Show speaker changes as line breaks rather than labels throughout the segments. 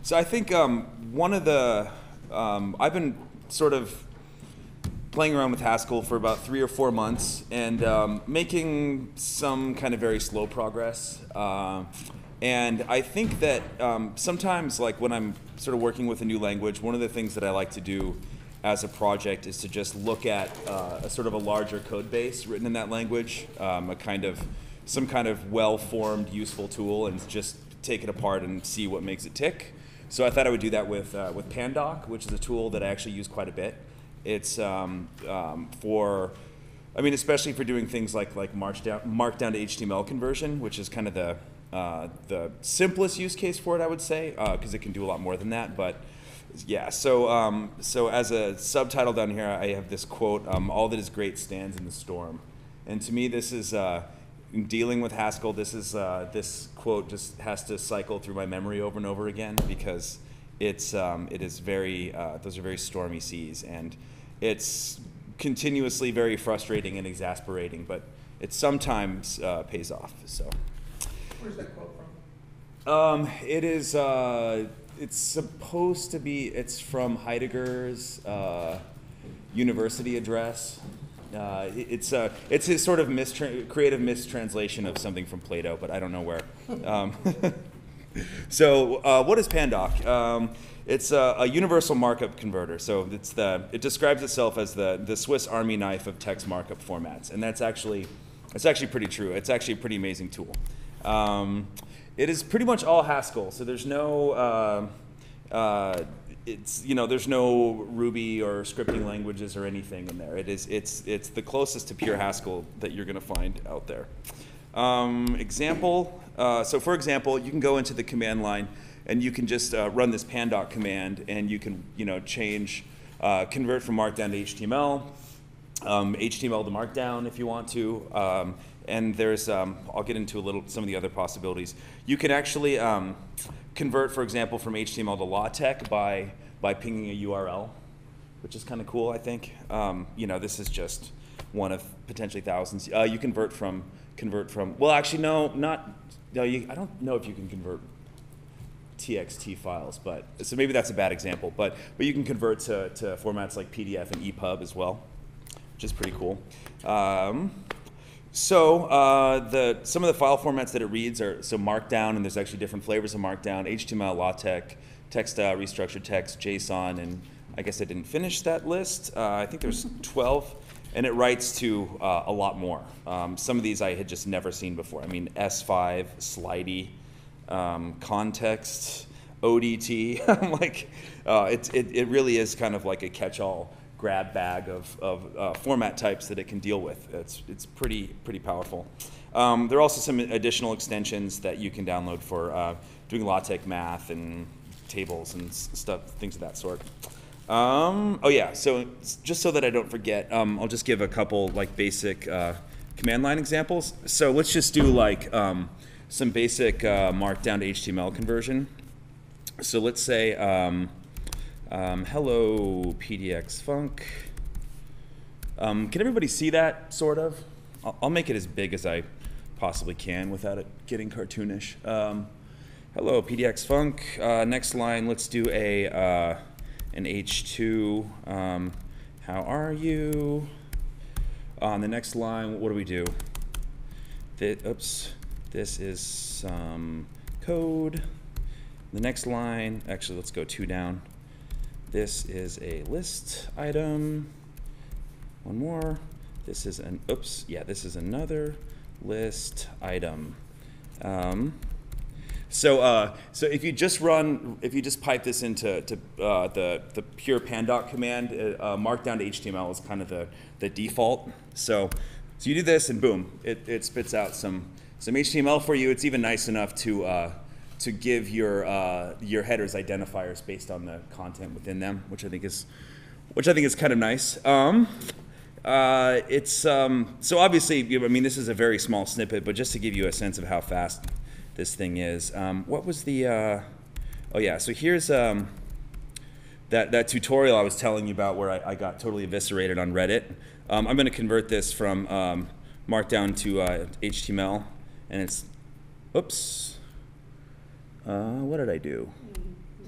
So I think one of the, I've been sort of playing around with Haskell for about 3 or 4 months and making some kind of very slow progress. And I think that sometimes, like when I'm sort of working with a new language, one of the things that I like to do as a project is to just look at a sort of a larger code base written in that language, some kind of well-formed, useful tool, and just take it apart and see what makes it tick. So I thought I would do that with Pandoc, which is a tool that I actually use quite a bit. It's especially for doing things like markdown to HTML conversion, which is kind of the simplest use case for it, I would say, because it can do a lot more than that. But yeah, so as a subtitle down here, I have this quote: "All that is great stands in the storm." And to me, this is in dealing with Haskell. This quote just has to cycle through my memory over and over again because it is very those are very stormy seas, and it's continuously very frustrating and exasperating, but it sometimes pays off. So,
where's that quote from?
It is. It's supposed to be. It's from Heidegger's university address. It's his sort of creative mistranslation of something from Plato, but I don't know where. So what is Pandoc? It's a universal markup converter. So it describes itself as the Swiss Army knife of text markup formats, and it's actually pretty true. It's actually a pretty amazing tool. It is pretty much all Haskell, so there's no there's no Ruby or scripting languages or anything in there. It's the closest to pure Haskell that you're going to find out there. Example. So for example, you can go into the command line and you can just run this pandoc command, and you can change convert from Markdown to HTML, HTML to Markdown if you want to. And there's, I'll get into some of the other possibilities. You can actually convert, for example, from HTML to LaTeX by pinging a URL, which is kind of cool, I think. This is just one of potentially thousands. You convert from. Well, actually, no. I don't know if you can convert TXT files, but so maybe that's a bad example. But you can convert to formats like PDF and EPUB as well, which is pretty cool. Some of the file formats that it reads are Markdown, and there's actually different flavors of Markdown: HTML, LaTeX, text, restructured text, JSON, and I guess I didn't finish that list. I think there's 12, and it writes to a lot more. Some of these I had just never seen before. I mean, S5, Slidey, Context, ODT. It really is kind of like a catch-all grab bag of format types that it can deal with. It's pretty powerful. There are also some additional extensions that you can download for doing LaTeX math and tables and stuff, things of that sort. So just so that I don't forget, I'll just give a couple basic command line examples. So let's just do some basic Markdown to HTML conversion. So let's say hello pdxfunc. Can everybody see that, sort of? I'll make it as big as I possibly can without it getting cartoonish. Hello pdxfunc. Next line, let's do an H2. How are you? On the next line, what do we do? This is some code. The next line, actually, let's go 2 down. This is a list item. One more. This is this is another list item. So if you just pipe this into the pure pandoc command, Markdown to HTML is kind of the default. So you do this, and boom, it spits out some HTML for you. It's even nice enough to give your headers identifiers based on the content within them, which I think is kind of nice. So obviously, this is a very small snippet, but just to give you a sense of how fast this thing is. What was the? So here's that tutorial I was telling you about where I got totally eviscerated on Reddit. I'm going to convert this from Markdown to HTML, and it's, oops. What did I do?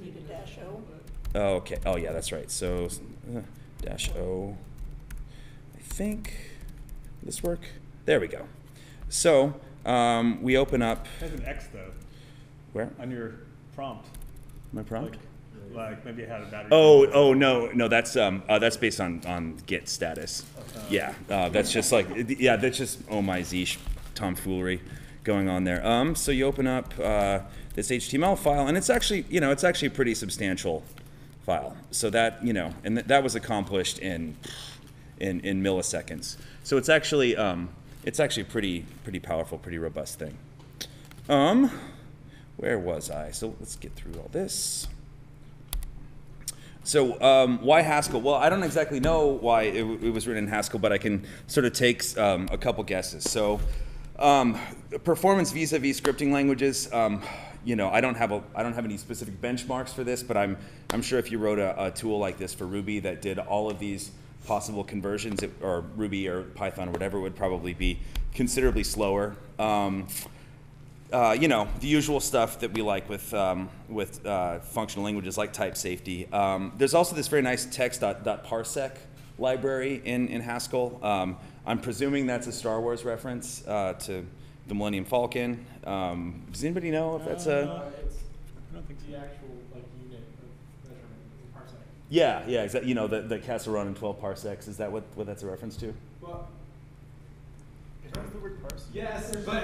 You dash O.
Oh, okay. Oh, yeah, that's right. So dash O. I think this work. There we go. So we open up.
There's an X though.
Where?
On your prompt.
My prompt.
Like maybe it had a battery.
Oh no, that's based on Git status. Yeah, that's just like that's just oh my Zeesh tomfoolery going on there. So you open up this HTML file, and it's actually a pretty substantial file. So that and that was accomplished in milliseconds. So it's actually pretty powerful, pretty robust thing. Where was I? So let's get through all this. So why Haskell? Well, I don't exactly know why it was written in Haskell, but I can sort of take a couple guesses. So performance vis-a-vis scripting languages. I don't have any specific benchmarks for this, but I'm sure if you wrote a tool like this for Ruby that did all of these possible conversions, or Ruby or Python or whatever, would probably be considerably slower. The usual stuff that we like with functional languages like type safety. There's also this very nice text.parsec library in Haskell. I'm presuming that's a Star Wars reference to the Millennium Falcon. Does anybody know if that's a?
I don't think so.
The actual unit of measurement is a parsec.
Yeah, exactly. The Castle Run in 12 parsecs. Is that what that's a reference to?
Well,
Is the word parse?
yes, but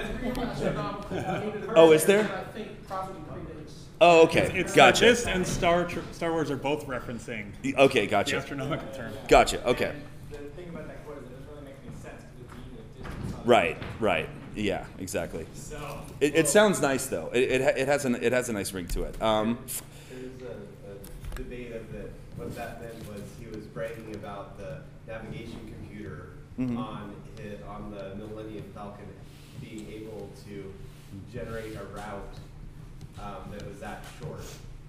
Oh, is there?
I think probably predates.
Oh, okay.
It's
Gotcha.
This and Star Wars are both referencing
Okay,
the
gotcha.
astronomical term.
Gotcha. Okay.
The thing about that quote is it doesn't really make any sense because it's a unit of distance.
Right. Yeah, exactly.
So
It sounds nice though. It has a nice ring to it.
There's a debate of that. What that meant was he was bragging about the navigation computer on the Millennium Falcon being able to generate a route that was that short.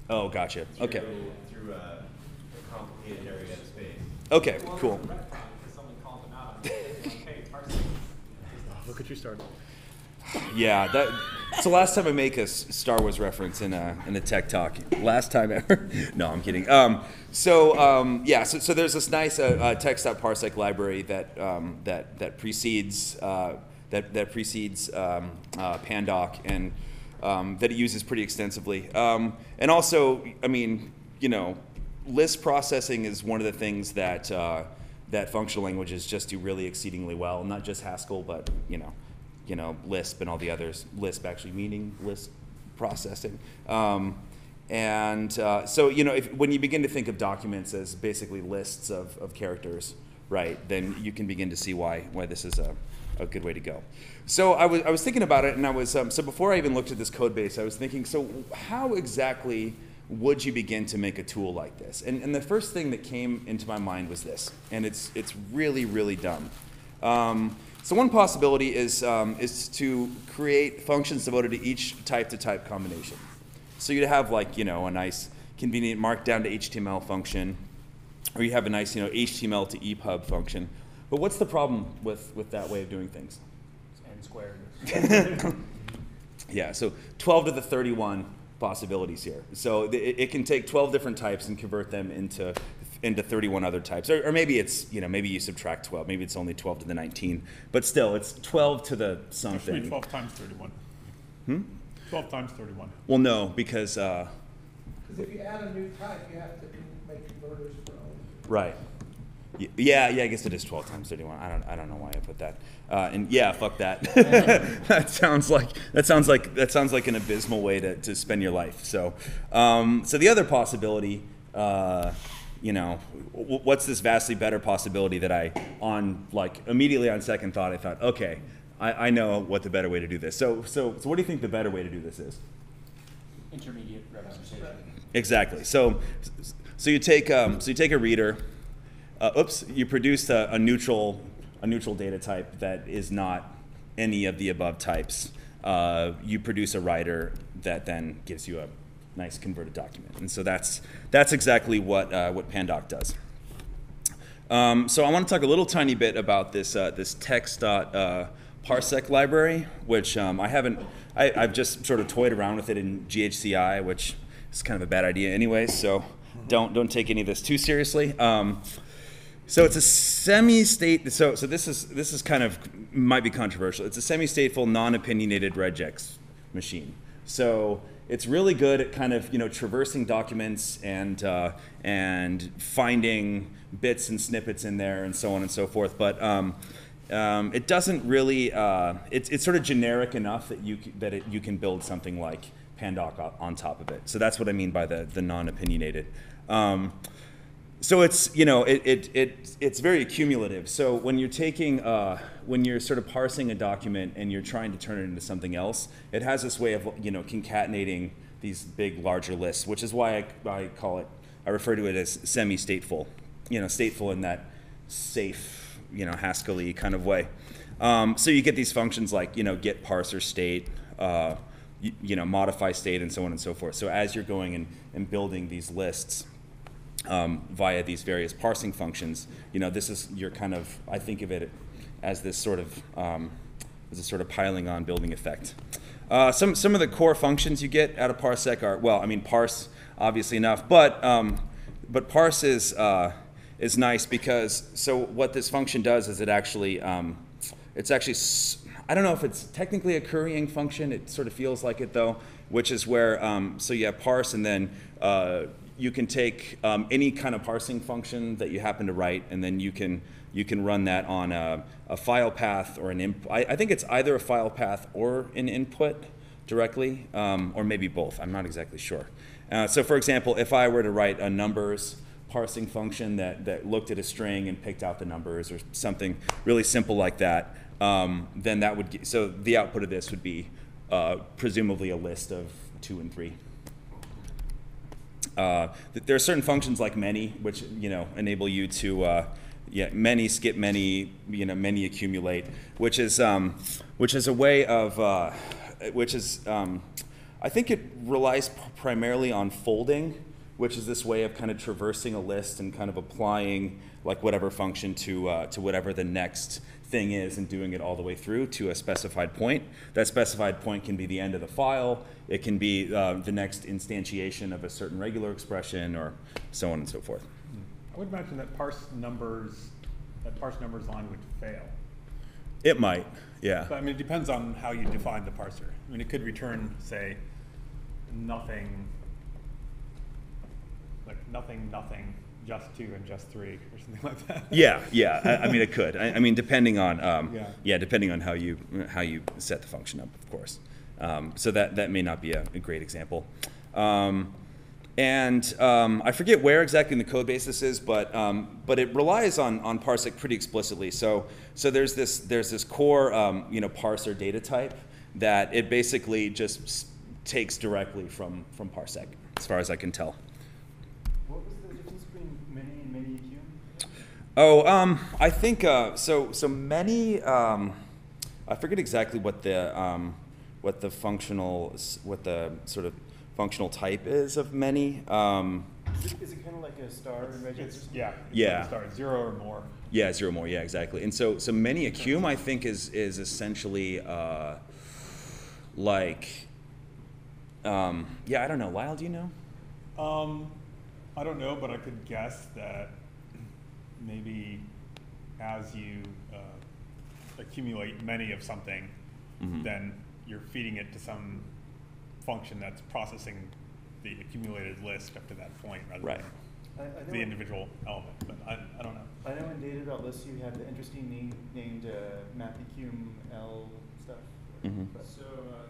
Oh, gotcha. Okay.
Through a complicated area of space.
Okay. Cool.
someone called them out on it. Hey, parsec.
Look at you start.
Yeah. It's the last time I make a Star Wars reference in a tech talk. Last time ever. No, I'm kidding. So there's this nice text.parsec library that precedes Pandoc and that it uses pretty extensively. And also, list processing is one of the things that functional languages just do really exceedingly well. Not just Haskell, but Lisp and all the others. Lisp actually meaning list processing. When you begin to think of documents as basically lists of characters, right, then you can begin to see why this is a good way to go. So I was thinking about it, and I was so before I even looked at this code base, I was thinking, so how exactly would you begin to make a tool like this? And the first thing that came into my mind was this, and it's really, really dumb. So one possibility is to create functions devoted to each type-to-type combination. So you'd have a nice convenient markdown to HTML function, or you have a nice HTML to EPUB function. But what's the problem with that way of doing things?
N squared.
Yeah, so 12 to the 31 possibilities here. So it can take 12 different types and convert them into 31 other types, or maybe it's maybe you subtract 12, maybe it's only 12 to the 19, but still it's 12 to the something.
Actually, 12 times 31. 12 times 31.
Well, no, because
Because if you add a new type, you have to make converters for all.
right. Yeah, I guess it is 12 times 31. I don't know why I put that. And yeah, fuck that. that sounds like an abysmal way to spend your life. So the other possibility, what's this vastly better possibility that I immediately on second thought I thought, okay, I know what the better way to do this. So what do you think the better way to do this is?
Intermediate representation.
Exactly. So you take a reader. You produce a neutral data type that is not any of the above types. You produce a writer that then gives you a nice converted document, and so that's exactly what Pandoc does. So I want to talk a little tiny bit about this text.parsec library, which I've just sort of toyed around with it in GHCI, which it's kind of a bad idea anyway, so don't take any of this too seriously. So it's a semi-state. So this is kind of might be controversial. It's a semi-stateful, non-opinionated regex machine. So it's really good at kind of traversing documents and finding bits and snippets in there and so on and so forth. But it doesn't really. It's sort of generic enough that you can build something like Pandoc on top of it. So that's what I mean by the non-opinionated. So it's it's very accumulative. So when you're taking when you're sort of parsing a document and you're trying to turn it into something else, it has this way of concatenating these big larger lists, which is why I refer to it as semi-stateful. Stateful in that safe Haskell-y kind of way. So you get these functions like get parser state, modify state, and so on and so forth. So as you're going and building these lists via these various parsing functions, this is your kind of, I think of it as this sort of piling on building effect. Some of the core functions you get out of parsec are, well, I mean, parse obviously enough, but parse is nice because so what this function does is it's actually I don't know if it's technically a currying function. It sort of feels like it though, which is where so you have parse and then you can take any kind of parsing function that you happen to write, and then you can run that on a file path or an input. I think it's either a file path or an input directly, or maybe both. I'm not exactly sure. So for example, if I were to write a numbers parsing function that looked at a string and picked out the numbers or something really simple like that, then that would so the output of this would be presumably a list of 2 and 3. There are certain functions like many, which enable you to many, skip many, many accumulate, which is a way of I think it relies primarily on folding, which is this way of kind of traversing a list and kind of applying like whatever function to whatever the next thing is and doing it all the way through to a specified point. That specified point can be the end of the file. It can be the next instantiation of a certain regular expression, or so on and so forth.
I would imagine that parse numbers line would fail.
It might, yeah.
But, I mean, it depends on how you define the parser. I mean, it could return, say, nothing, just 2 and just 3, or something like that.
Yeah. I mean, it could. I mean, depending on depending on how you set the function up, of course. So that may not be a great example. I forget where exactly in the code base this is, but it relies on parsec pretty explicitly. So there's this core parser data type that it basically just takes directly from parsec, as far as I can tell.
What was the difference between many and many EQ?
Oh, I think so many. I forget exactly what the sort of functional type is of many.
Is it kind of like a star in regex?
Yeah.
Yeah.
Like a star, 0 or more.
Yeah, 0 or more. Yeah, exactly. And so many accum I think is essentially like. I don't know. Lyle, do you know?
I don't know, but I could guess that maybe as you accumulate many of something, then you're feeding it to some function that's processing the accumulated list up to that point rather
Right.
than the individual element. But I don't know.
I know in data.list you have the interesting named mathecuml stuff.
So, I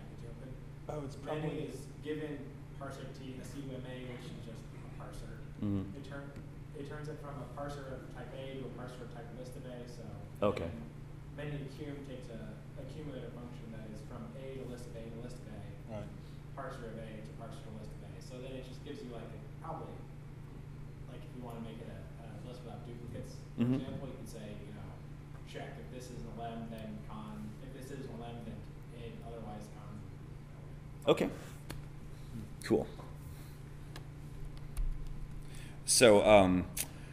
could jump in.
Oh, it's
Many
probably
is given parser T, a CUMA, which is just a parser. It turns it from a parser of type A to a parser of type list of A. So
Okay.
Many accum takes a accumulator function that is from A to list of A to list of A,
Right.
parser of A to parser of list of A. So then it just gives you probably if you want to make it a list without duplicates, for example, you can say check if this is an lem, then con. If this is an lem, then in, otherwise con.
Okay. Cool. So,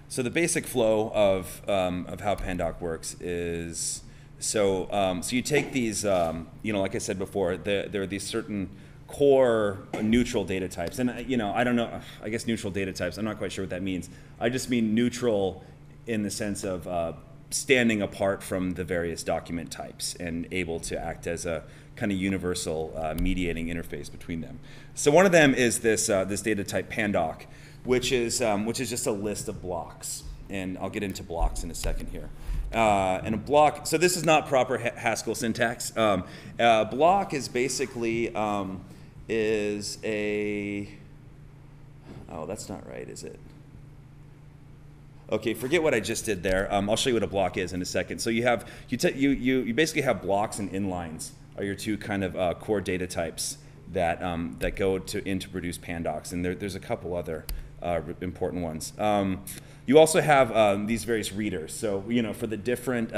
so the basic flow of how Pandoc works is so you take these like I said before, there are these certain core neutral data types. And I don't know, I guess neutral data types, I'm not quite sure what that means. I just mean neutral in the sense of standing apart from the various document types and able to act as a kind of universal mediating interface between them. So one of them is this data type Pandoc, which is just a list of blocks. And I'll get into blocks in a second here. And a block, so this is not proper Haskell syntax. Block is basically is a, oh, that's not right, is it? Okay, forget what I just did there. I'll show you what a block is in a second. So you have you basically have blocks and inlines are your two kind of core data types that that go in to produce Pandocs, and there's a couple other important ones. You also have these various readers. So for the different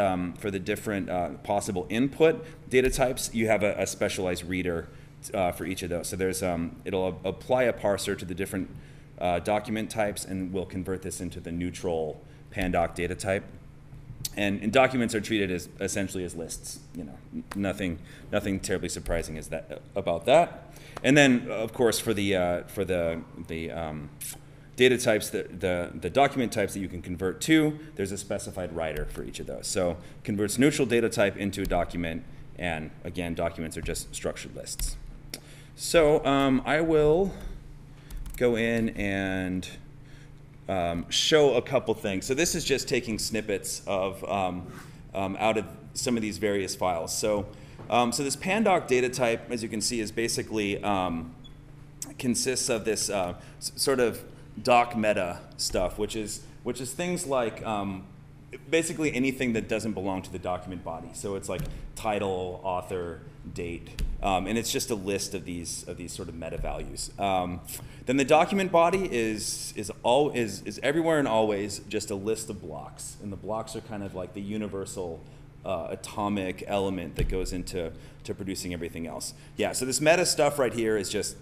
possible input data types, you have a specialized reader for each of those. So there's it'll apply a parser to the different document types, and we'll convert this into the neutral Pandoc data type. And documents are treated as essentially as lists. Nothing terribly surprising about that. And then, of course, for the data types, the document types that you can convert to, there's a specified writer for each of those. So converts neutral data type into a document, and again, documents are just structured lists. So I will go in and show a couple things. So this is just taking snippets of out of some of these various files. So so this Pandoc data type, as you can see, is basically consists of this sort of doc meta stuff, which is things like basically anything that doesn't belong to the document body. So it's like title, author, date, and it's just a list of these sort of meta values. Then the document body is everywhere and always just a list of blocks, and the blocks are kind of like the universal atomic element that goes into producing everything else. Yeah, so this meta stuff right here is just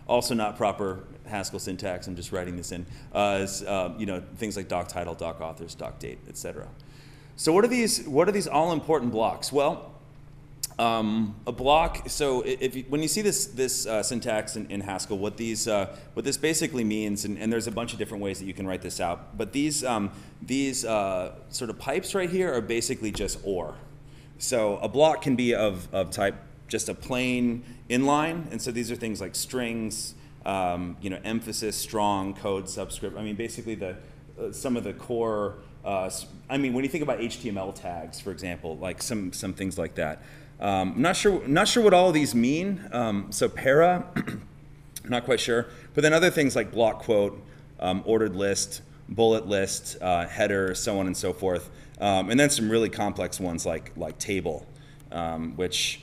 also not proper Haskell syntax. I'm just writing this in as things like doc title, doc authors, doc date, etc. So what are these all important blocks? Well, a block. So when you see this syntax in Haskell, what this basically means, and there's a bunch of different ways that you can write this out, but these sort of pipes right here are basically just OR. So a block can be of type just a plain inline, and so these are things like strings, emphasis, strong, code, subscript. I mean, basically some of the core. I mean, when you think about HTML tags, for example, like some things like that. I'm not sure what all of these mean. So para, I'm not quite sure. But then other things like block quote, ordered list, bullet list, header, so on and so forth. And then some really complex ones like table, which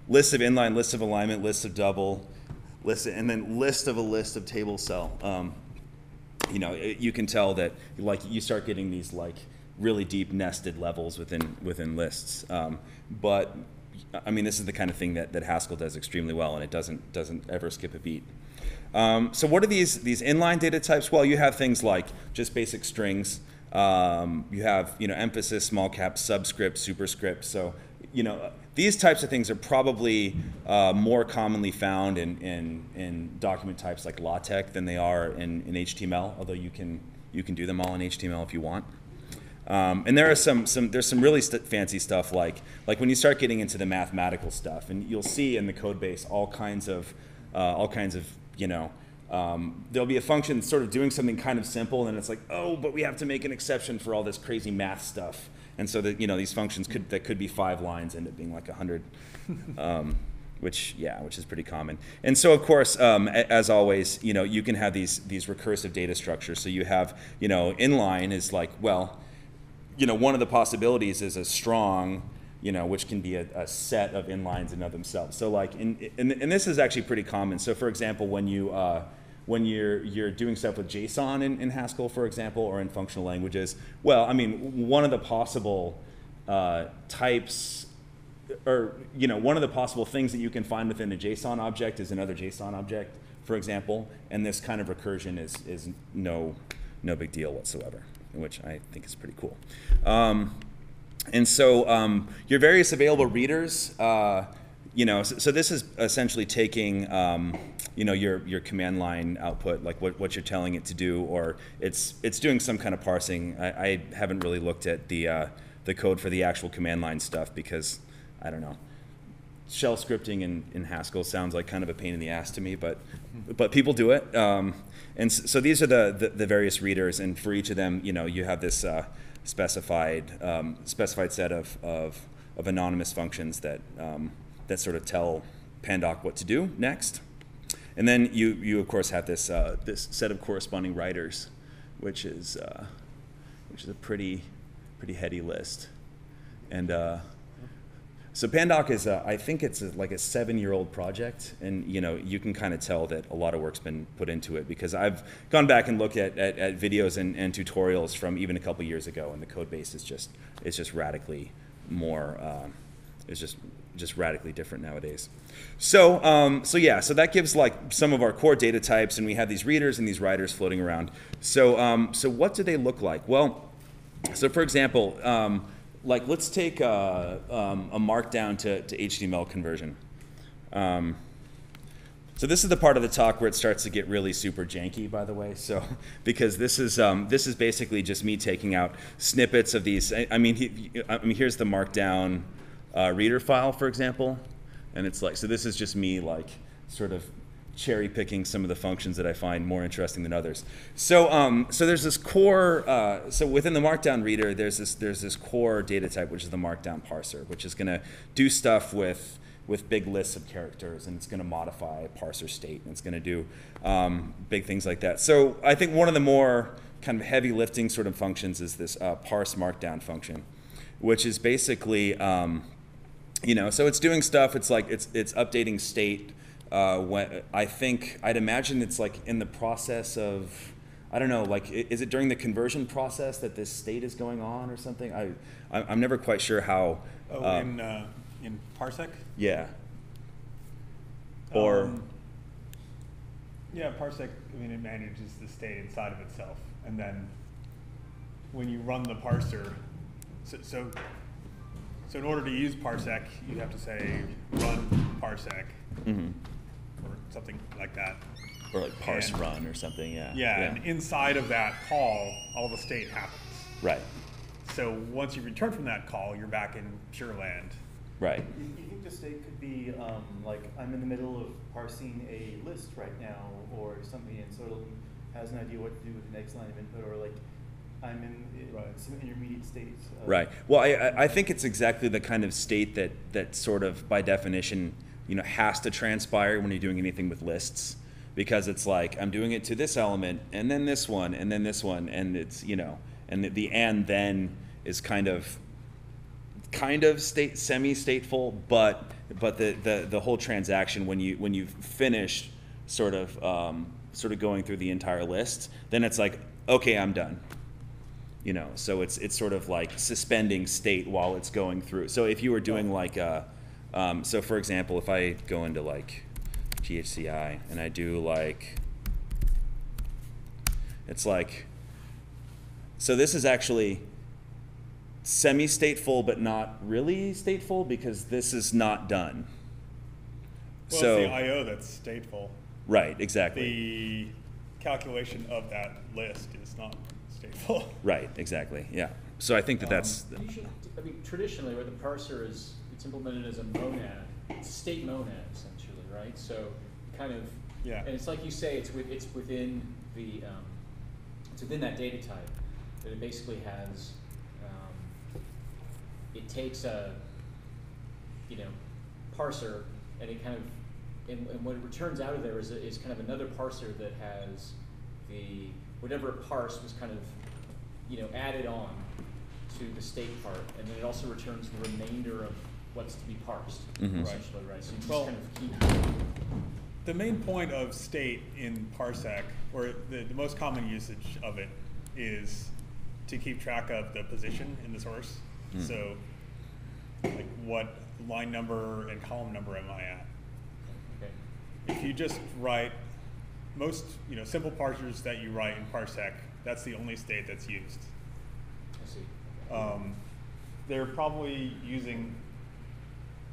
lists of inline, lists of alignment, lists of double, and then list of a list of table cell. You can tell that you start getting these really deep nested levels within lists. But I mean, this is the kind of thing that Haskell does extremely well, and it doesn't ever skip a beat. So what are these inline data types? Well, you have things like just basic strings. You have emphasis, small cap, subscript, superscript. So these types of things are probably more commonly found in document types like LaTeX than they are in HTML. Although you can do them all in HTML if you want. And there's some really fancy stuff like when you start getting into the mathematical stuff, and you'll see in the code base all kinds of there'll be a function sort of doing something kind of simple, and it's like, oh, but we have to make an exception for all this crazy math stuff. And so that these functions that could be 5 lines end up being like 100, which is pretty common. And so of course, as always, you can have these recursive data structures. So you have inline is like, well, one of the possibilities is a strong, which can be a set of inlines in of themselves. So like, and this is actually pretty common. So for example, when you're doing stuff with JSON in Haskell, for example, or in functional languages, well, I mean, one of the possible types, or one of the possible things that you can find within a JSON object is another JSON object, for example, and this kind of recursion is no big deal whatsoever, which I think is pretty cool. And so your various available readers, you know, so this is essentially taking, you know, your command line output, like what you're telling it to do, or it's doing some kind of parsing. I haven't really looked at the code for the actual command line stuff because, I don't know, shell scripting in Haskell sounds like kind of a pain in the ass to me, but people do it. And so these are the various readers, and for each of them, you know, you have this specified set of anonymous functions that sort of tell Pandoc what to do next. And then you of course have this this set of corresponding writers, which is a pretty heady list. And so Pandoc is I think it's like a 7-year-old project, and you know, you can kind of tell that a lot of work's been put into it, because I've gone back and looked at videos and tutorials from even a couple years ago, and the code base is just radically more it's just radically different nowadays. So yeah, so that gives like some of our core data types, and we have these readers and these writers floating around. So so what do they look like? Well, so for example, like let's take a markdown to HTML conversion. So this is the part of the talk where it starts to get really super janky, by the way. So because this is basically just me taking out snippets of these. I mean, here's the markdown reader file, for example, and it's like, so this is just me like sort of cherry picking some of the functions that I find more interesting than others. So so there's this core. So within the markdown reader, there's this core data type, which is the markdown parser, which is going to do stuff with big lists of characters, and it's going to modify parser state, and it's going to do big things like that. So I think one of the more kind of heavy lifting sort of functions is this parse markdown function, which is basically, you know, so it's doing stuff. It's like it's updating state. When I'd imagine it's like in the process of, I don't know, like is it during the conversion process that this state is going on or something? I'm never quite sure how.
Oh, in parsec?
Yeah. Or.
Yeah, parsec. I mean, it manages the state inside of itself, and then when you run the parser, so in order to use parsec, you have to say run parsec. Mm-hmm. Or something like that.
Or like parse run or something, yeah.
Yeah, and inside of that call, all the state happens.
Right.
So once you return from that call, you're back in pure land.
Right.
You think the state could be like, I'm in the middle of parsing a list right now or something, and so it has an idea what to do with the next line of input, or like I'm in some intermediate state.
Right. Well, I think it's exactly the kind of state that sort of by definition, you know, has to transpire when you're doing anything with lists, because it's like I'm doing it to this element and then this one and then this one, and it's, you know, and the and then is kind of semi-stateful, but the whole transaction when you finish sort of going through the entire list, then it's like, okay, I'm done. You know, so it's sort of like suspending state while it's going through. So if you were doing like so for example, if I go into like GHCI and I do like, it's like, so this is actually semi-stateful but not really stateful, because this is not done.
Well,
So
it's the I/O that's stateful.
Right, exactly.
The calculation of that list is not stateful.
Right, exactly, yeah. So I think that's
Usually, I mean, traditionally, where the parser is, it's implemented as a monad, it's a state monad essentially, right? So kind of,
Yeah.
and it's like you say, it's within the, it's within that data type that it basically has. It takes a, you know, parser, and it kind of, and what it returns out of there is kind of another parser that has the, whatever it parsed was kind of, you know, added on to the state part, and then it also returns the remainder of what's to be parsed, essentially, right? So you just kind of keep.
The main point of state in parsec, or the most common usage of it, is to keep track of the position in the source. So, like, what line number and column number am I at?
Okay.
If you just write most, you know, simple parsers that you write in parsec, that's the only state that's used.
I see.
They're probably using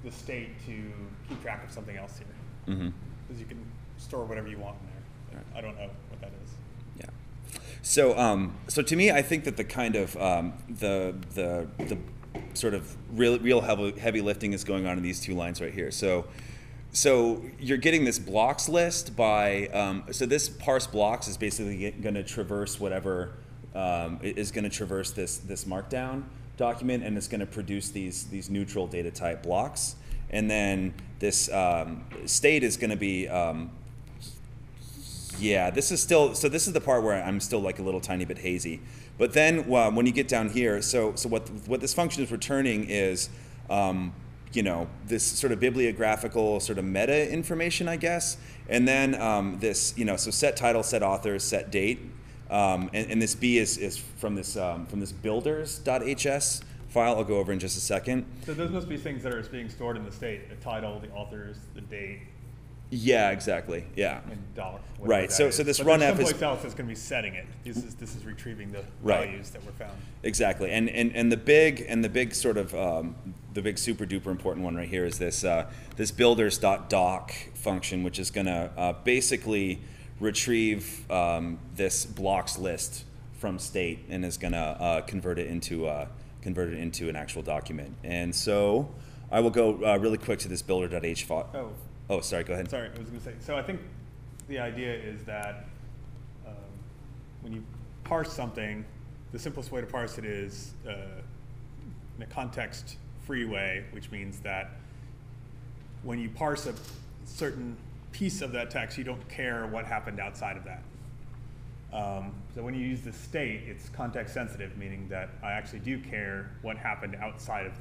the state to keep track of something else here.
Mm-hmm.
Because you can store whatever you want in there. But I don't know what that is.
Yeah. So to me, I think that the kind of the sort of real heavy lifting is going on in these two lines right here. So you're getting this blocks list by, so this parse blocks is basically going to traverse whatever is going to traverse this markdown document, and it's going to produce these neutral data type blocks. And then this state is going to be, yeah, this is still, so this is the part where I'm still like a little tiny bit hazy. But then when you get down here, so what this function is returning is, you know, this sort of bibliographical sort of meta information, I guess. And then this, you know, so set title, set author, set date. And this B is from this builders.hs file. I'll go over in just a second.
So those must be things that are being stored in the state: the title, the authors, the date.
Yeah, exactly. Yeah.
And dollar.
Right. So this
but
runf is
someplace else that's going to be setting it. This is retrieving the
Right.
values that were found.
exactly. And the big sort of the big super duper important one right here is this this builders.doc function, which is going to basically retrieve this blocks list from state and is going to convert it into an actual document. And so I will go really quick to this builder.h file. Oh, sorry, go ahead.
Sorry, I was going to say. So I think the idea is that when you parse something, the simplest way to parse it is in a context-free way, which means that when you parse a certain piece of that text, you don't care what happened outside of that. So when you use the state, it's context sensitive, meaning that I actually do care what happened outside of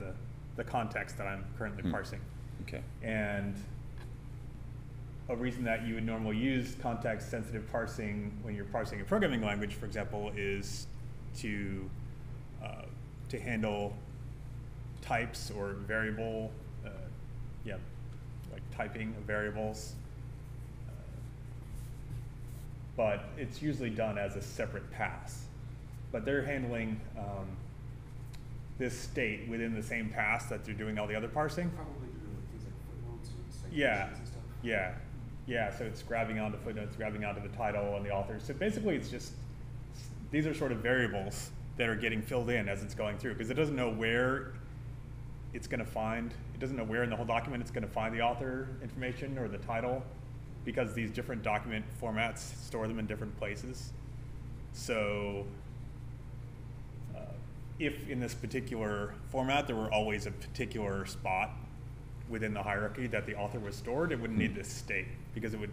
the context that I'm currently parsing.
Okay.
And a reason that you would normally use context sensitive parsing when you're parsing a programming language, for example, is to handle types or variable, like typing of variables. But it's usually done as a separate pass. But they're handling this state within the same pass that they're doing all the other parsing.
Probably doing things like footnotes and
Yeah,
citations and stuff.
yeah. So it's grabbing onto footnotes, grabbing onto the title and the author. So basically, it's just these are sort of variables that are getting filled in as it's going through, because it doesn't know where it's going to find. It doesn't know where in the whole document it's going to find the author information or the title, because these different document formats store them in different places. So if in this particular format there were always a particular spot within the hierarchy that the author was stored, it wouldn't need this state, because it would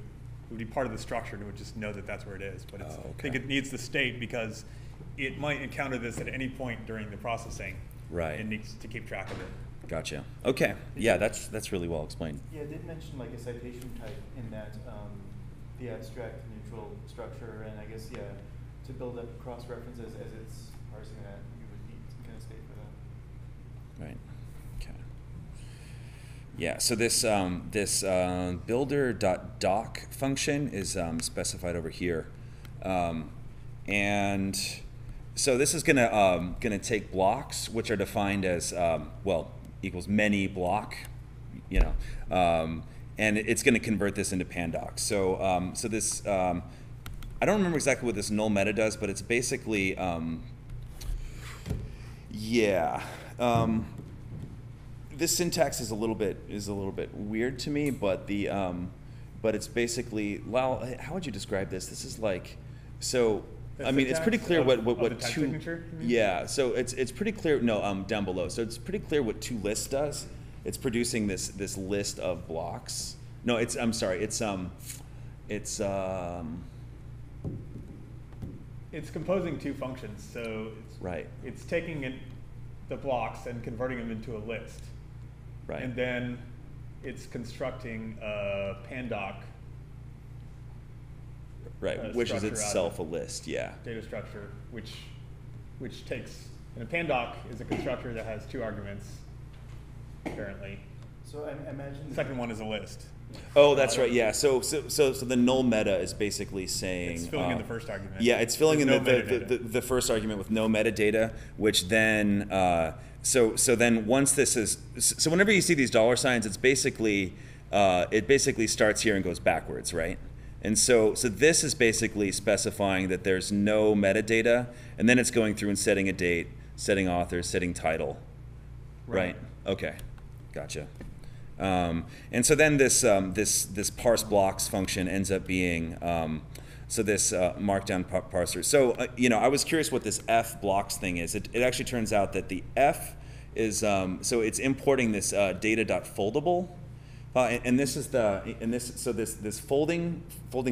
be part of the structure and it would just know that that's where it is. But it's,
Oh, okay.
I think it needs the state because it might encounter this at any point during the processing.
Right.
It needs to keep track of it.
Gotcha. Okay. Yeah, that's really well explained.
Yeah, it did mention like a citation type in that the abstract neutral structure, and I guess to build up cross references as it's parsing that, you would need some kind of state for that.
Right. Okay. Yeah. So this builder.doc function is specified over here, and so this is gonna take blocks, which are defined as equals many block, you know, and it's going to convert this into Pandoc. So so this I don't remember exactly what this null meta does, but it's basically this syntax is a little bit weird to me, but but it's basically, well, how would you describe this? This is like, so
The
I mean, it's pretty
syntax
clear
of
what
the type
two.
signature, you mean?
Yeah, so it's pretty clear. No, down below. So it's pretty clear what toList does. It's producing this list of blocks. No, I'm sorry. It's
composing two functions. So it's,
right.
It's taking the blocks and converting them into a list.
Right.
And then it's constructing a Pandoc.
Right, which is
structure
itself a
out of
list. Yeah.
Data structure, which takes, and a Pandoc is a constructor that has two arguments, apparently.
So I imagine
The second one is a list.
Oh, that's right. Yeah. So the null meta is basically saying
It's filling in the first argument.
Yeah, it's filling
There's
in
no metadata.
the first argument with no metadata, which then so then once this is, so whenever you see these $signs, it's basically, it basically starts here and goes backwards, right? And so this is basically specifying that there's no metadata, and then it's going through and setting a date, setting author, setting title, right? Okay, gotcha. And so then this this parse blocks function ends up being so this markdown parser. So you know, I was curious what this f blocks thing is. It actually turns out that the f is so it's importing this data.foldable. And this is this folding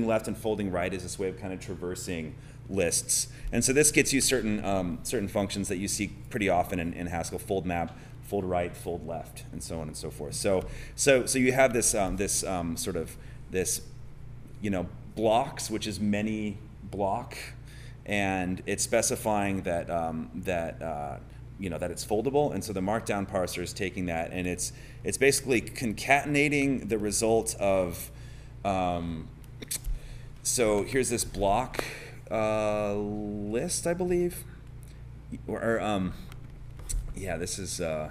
left and folding right is this way of kind of traversing lists. And so this gets you certain functions that you see pretty often in Haskell: fold map, fold right, fold left, and so on and so forth. So you have this sort of this, you know, blocks, which is many block, and it's specifying that you know, that it's foldable. And so the markdown parser is taking that, and it's basically concatenating the result of so here's this block list, I believe, or yeah, this is I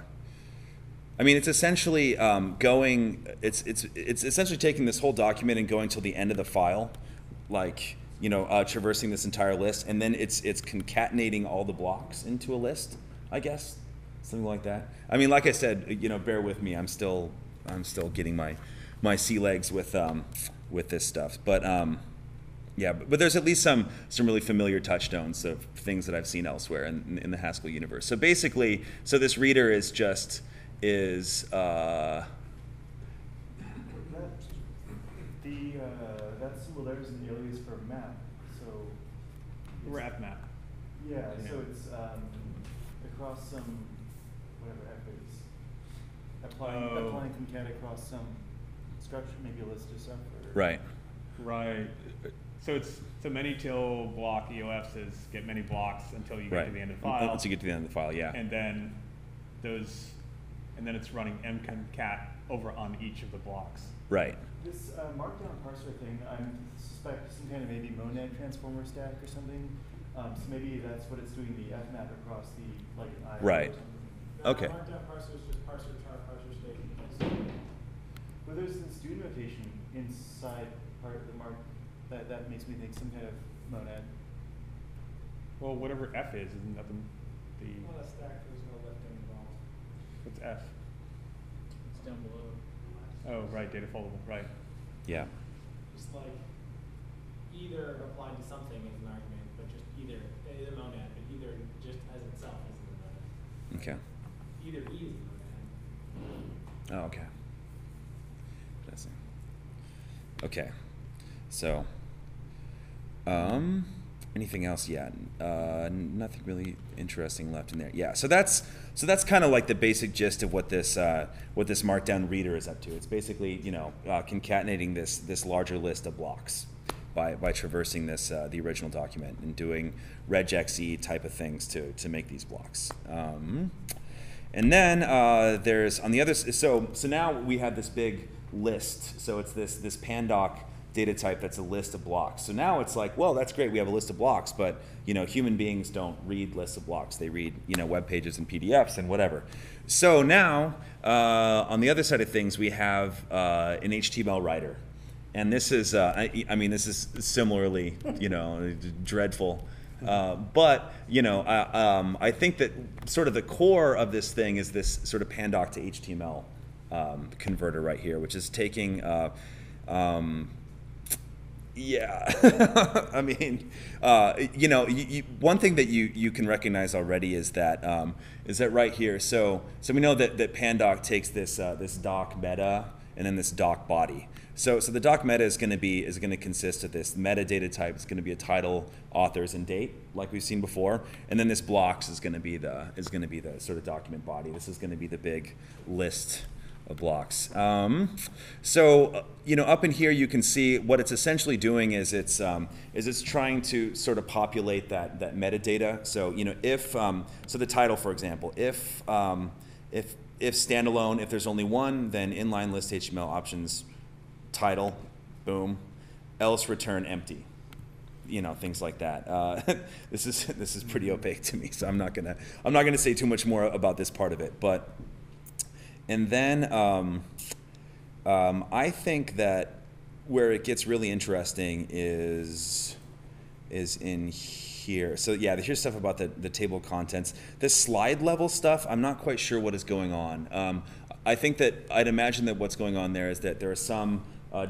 mean, it's essentially going, it's essentially taking this whole document and going till the end of the file, like, you know, traversing this entire list, and then it's concatenating all the blocks into a list, I guess, something like that. I mean, like I said, you know, bear with me. I'm still getting my sea legs with this stuff. But yeah, but there's at least some really familiar touchstones of things that I've seen elsewhere in the Haskell universe. So basically, so this reader is just that's
well, there's an alias for map. So
Ref map.
yeah, so it's across some whatever f is. Applying concat across some structure, maybe a list of stuff. Or
right.
Right. So many till block EOF says get many blocks until you get to the end of the file.
Once you get to the end of the file, yeah.
And then it's running mconcat over on each of the blocks.
Right.
This markdown parser thing, I suspect some kind of maybe monad transformer stack or something. So maybe that's what it's doing, the f map across the, like an I.
Right.
Or something.
No,
Okay.
Markdown parser is just parser char, parser state.
But there's this do notation inside part of the mark that makes me think some kind of monad.
Well, whatever f is, isn't that the
Well, a stack, there's no lifting involved.
what's f?
It's down below.
Oh, right, data foldable, right.
Yeah.
Just like either applied to something as an argument, but just either monad, but either just as itself as the monad.
Okay.
Either E is the monad.
Oh, okay. Interesting. Okay. So, anything else? Yeah, nothing really interesting left in there. Yeah, so that's kind of like the basic gist of what this Markdown reader is up to. It's basically, you know, concatenating this larger list of blocks by traversing this the original document and doing regexe type of things to make these blocks. And then there's on the other, so now we have this big list. So it's this Pandoc data type that's a list of blocks. So now it's like, well, that's great, we have a list of blocks, but you know, human beings don't read lists of blocks. They read, you know, web pages and PDFs and whatever. So now on the other side of things, we have an HTML writer, and this is I mean, this is similarly, you know, dreadful. But you know, I think that sort of the core of this thing is this sort of Pandoc to HTML converter right here, which is taking yeah, I mean, you know, one thing that you can recognize already is that right here. So we know that Pandoc takes this doc meta and then this doc body. So the doc meta is going to consist of this metadata type. It's going to be a title, authors, and date, like we've seen before. And then this blocks is going to be the sort of document body. This is going to be the big list of blocks. So you know, up in here you can see what it's essentially doing is it's trying to sort of populate that metadata. So you know, if so the title, for example, if standalone, if there's only one, then inline list HTML options title, boom, else return empty. you know, things like that. This is pretty opaque to me, so I'm not gonna say too much more about this part of it. But and then I think that where it gets really interesting is in here. So yeah, here's stuff about the table of contents. This slide level stuff, I'm not quite sure what is going on. I think that I'd imagine that what's going on there is that there are some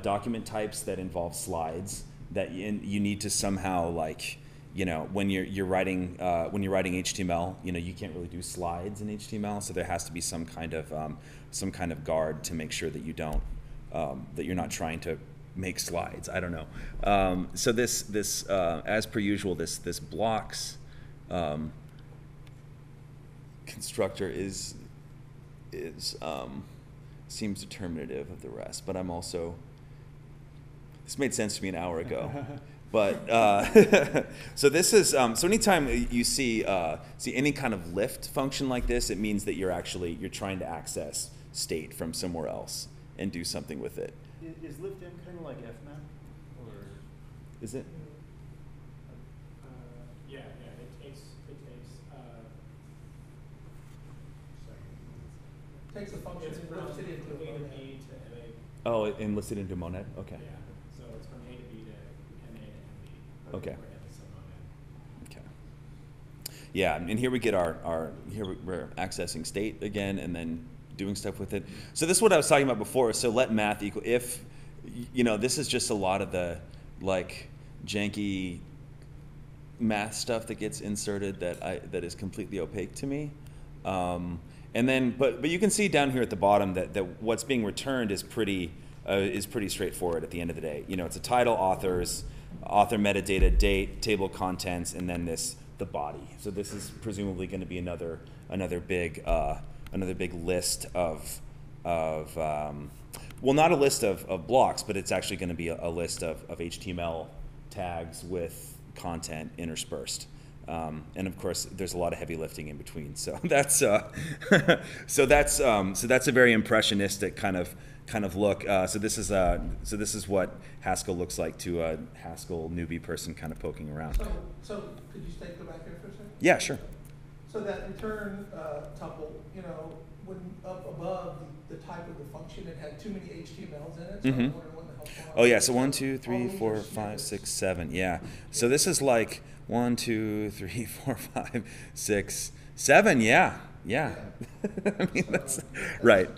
document types that involve slides that you need to somehow, like, you know, when you're writing HTML, you know, you can't really do slides in HTML, so there has to be some kind of guard to make sure that you don't that you're not trying to make slides. I don't know. So this as per usual, this blocks constructor seems determinative of the rest, but I'm also, this made sense to me an hour ago. But so this is so anytime you see any kind of lift function like this, it means that you're trying to access state from somewhere else and do something with it.
Is liftm kind of like fmap, or
is it?
Yeah, it takes
Takes a function
it's
and
from
lifts it into
A
a
to
monad.
B to MA.
Oh, and listed into monad. Okay.
Yeah, so it's from A to B to MA to MB.
Okay.
Or MA to monad.
Okay. Yeah, and here we get we're accessing state again, and then doing stuff with it. So this is what I was talking about before. So let math equal, if, you know, this is just a lot of the, like, janky math stuff that gets inserted that is completely opaque to me. And then, but you can see down here at the bottom that what's being returned is pretty straightforward at the end of the day. You know, it's a title, author metadata, date, table of contents, and then the body. So this is presumably going to be another big list of well, not a list of blocks, but it's actually going to be a list of HTML tags with content interspersed. And of course, there's a lot of heavy lifting in between. So that's so that's a very impressionistic kind of look. So this is what Haskell looks like to a Haskell newbie person kind of poking around.
So could you go back there for a second?
Yeah, sure.
So that return tuple, you know, when up above the type of the function, it had too many HTMLs in it. So I'm wondering what the hell's going on.
Oh yeah, so 1, 2, 3, 4, 5, 6, 7. Yeah. So this is like 1, 2, 3, 4, 5, 6, 7. Yeah. I mean, that's right.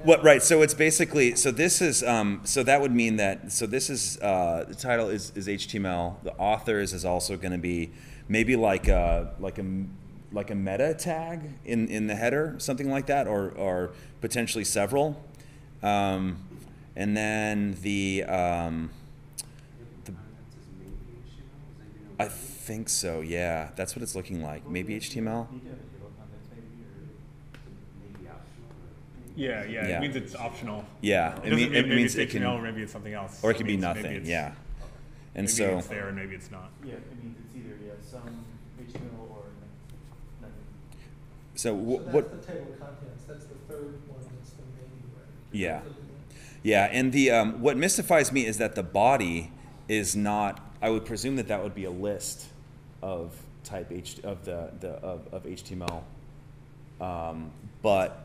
What right? So it's basically, so this is so that would mean that, so this is the title is HTML. The authors is also going to be maybe like a meta tag in the header, something like that, or potentially several. And then I think so. Yeah, that's what it's looking like. Maybe HTML.
Yeah.
Yeah.
It means it's optional.
Yeah,
It means
it
it's
can,
HTML, or maybe it's something else.
or it can be
Maybe
nothing.
it's-
Yeah, and
maybe
so
it's there and maybe it's not.
yeah, it means it's either some HTML or nothing.
so
So
what?
that's the table of contents. That's the third one. That's the main, right?
Yeah. Yeah, and the what mystifies me is that the body is not. I would presume that would be a list of type of HTML, but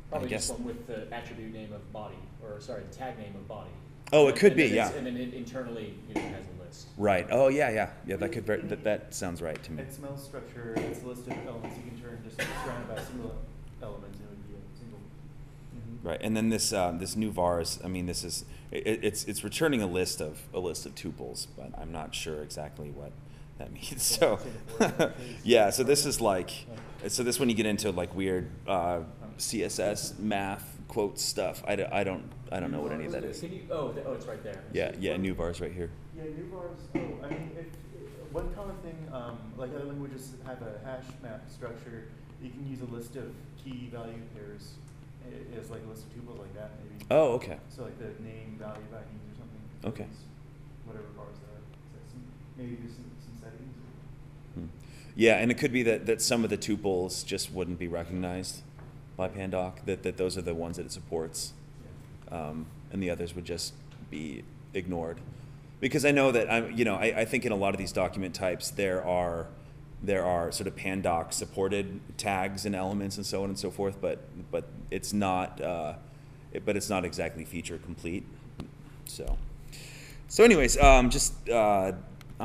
Probably
I guess.
just with the attribute name of body, or sorry, the tag name of body.
Oh, it
And-
could
and
be,
then
yeah.
And then it internally, it has a list.
Right. Oh, yeah. That could that sounds right to me.
XML structure, it's a list of elements you can turn just surrounded by a single element, and it would be a single.
Right. And then this new vars. I mean, this is it's returning a list of tuples, but I'm not sure exactly what that means. So yeah. So this is like this when you get into like weird CSS math quote stuff. I don't know what any of that is.
Can you, it's right there.
Yeah. New vars right here.
Yeah, new vars. I mean, one common thing, like other languages have a hash map structure. You can use a list of key value pairs as like a list of tuples like that, maybe.
Oh, okay.
So like the name value values or something.
Okay.
Whatever vars there. So maybe there's some settings.
Yeah, and it could be that some of the tuples just wouldn't be recognized by Pandoc. That those are the ones that it supports, and the others would just be ignored. Because I know that I think in a lot of these document types there are sort of Pandoc supported tags and elements and so on and so forth, but it's not exactly feature complete. So anyways, I'm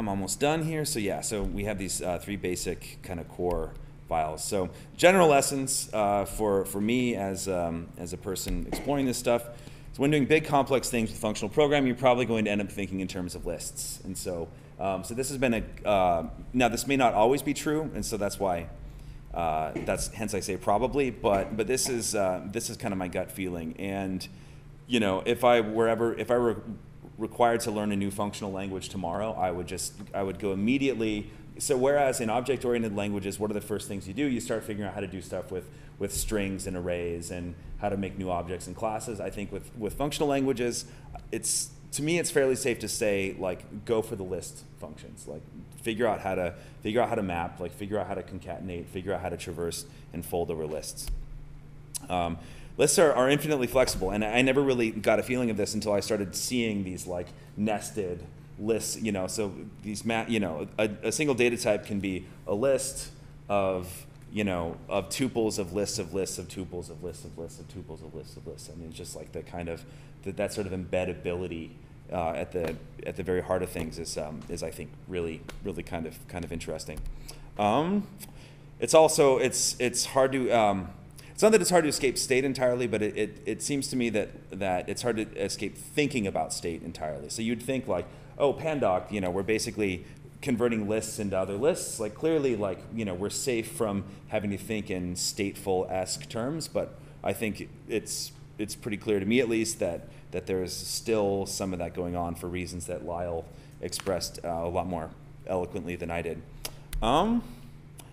almost done here. So yeah, so we have these 3 basic kind of core files. So general lessons for me as a person exploring this stuff. So when doing big complex things with functional programming, you're probably going to end up thinking in terms of lists. And so so this has been now this may not always be true, and so that's why hence I say probably, but this is kind of my gut feeling. And if I were required to learn a new functional language tomorrow, I would go immediately. So whereas in object-oriented languages, what are the first things you do? You start figuring out how to do stuff with strings and arrays and how to make new objects and classes. I think with functional languages, to me it's fairly safe to say, like, go for the list functions. Like, figure out how to map, like figure out how to concatenate, figure out how to traverse and fold over lists. Lists are infinitely flexible, and I never really got a feeling of this until I started seeing these like nested lists. So these a single data type can be a list of tuples of lists of lists of tuples of lists of lists of tuples of lists of lists. I mean, it's just like the kind of that sort of embeddability at the very heart of things is I think really kind of interesting. It's also it's hard to it's not that it's hard to escape state entirely, but it seems to me that it's hard to escape thinking about state entirely. So you'd think like, oh, Pandoc, we're basically converting lists into other lists. Like clearly, like we're safe from having to think in stateful-esque terms, but I think it's pretty clear to me at least that there's still some of that going on for reasons that Lyle expressed a lot more eloquently than I did.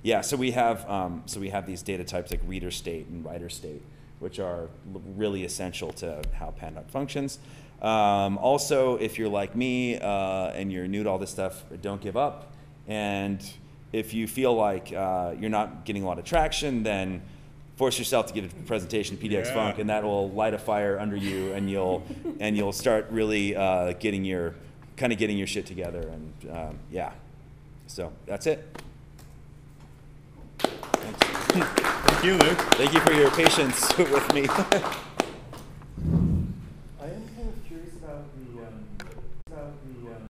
Yeah, so we have these data types like reader state and writer state, which are really essential to how Pandoc functions. Also, if you're like me and you're new to all this stuff, don't give up. And if you feel like you're not getting a lot of traction, then force yourself to give a presentation to pdxfunc, and that will light a fire under you, and you'll start really getting your shit together. And yeah, so that's it. Thanks.
Thank you, Luke.
Thank you for your patience with me.